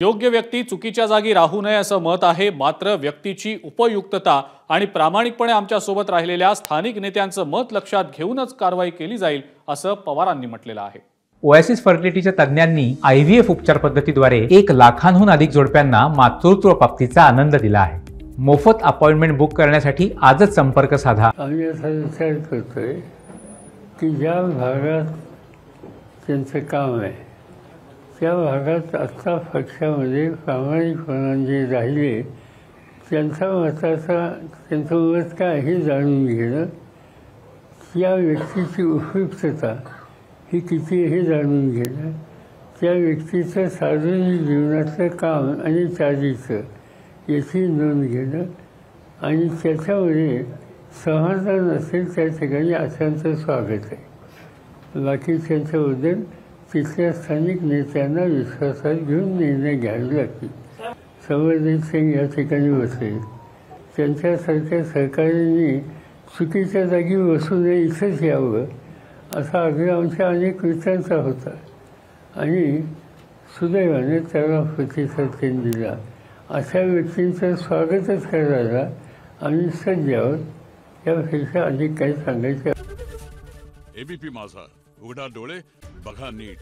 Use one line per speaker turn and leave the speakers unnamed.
योग्य व्यक्ती चुकीच्या जागी राहू नये असं मत आहे। मात्र व्यक्तीची उपयुक्तता आणि प्रामाणिकपणे आमच्या सोबत राहिलेल्या स्थानिक नेत्यांचं मत लक्षात घेऊनच कारवाई केली जाईल असं पवारांनी म्हटलेलं आहे।
ओएसिस फर्टिलिटीच्या तज्ञांनी आयव्हीएफ उपचार पद्धतीद्वारे 1 लाखांहून अधिक जोडप्यांना मातृत्व प्राप्तीचा आनंद दिला आहे। मोफत अपॉइंटमेंट बुक करण्यासाठी आजच संपर्क साधा।
आम्ही असा विचार करतोय की ज्या भागात त्यांचं काम आहे त्या भागात आत्ता पक्षामध्ये प्रामाणिकपणाने जे राहिले त्यांचं मत काय हे जाणून घेणं, त्या व्यक्तीची उपयुक्तता ही किती हे जाणून घेणं, त्या व्यक्तीचं सार्वजनिक जीवनाचं काम आणि चालीचं याची नोंद घेणं आणि त्याच्यामध्ये समाधान असेल त्या ठिकाणी अशांचं स्वागत आहे। बाकी त्यांच्याबद्दल तिथल्या स्थानिक नेत्यांना विश्वासात घेऊन निर्णय घ्यावे लागतील। संवर्धन सिंग या ठिकाणी बसले, त्यांच्यासारख्या सहकाऱ्यांनी चुकीच्या जागी बसू नये, इथंच यावं असा आग्रह आमच्या अनेक मित्रांचा होता आणि सुदैवाने त्याला प्रतिसाद त्यांनी दिला। अशा व्यक्तींचं स्वागतच करायला आम्ही सज्ज आहोत। यापेक्षा अधिक काही सांगायचं।
एबीपी माझा, उघडा डोळे बघा नीट।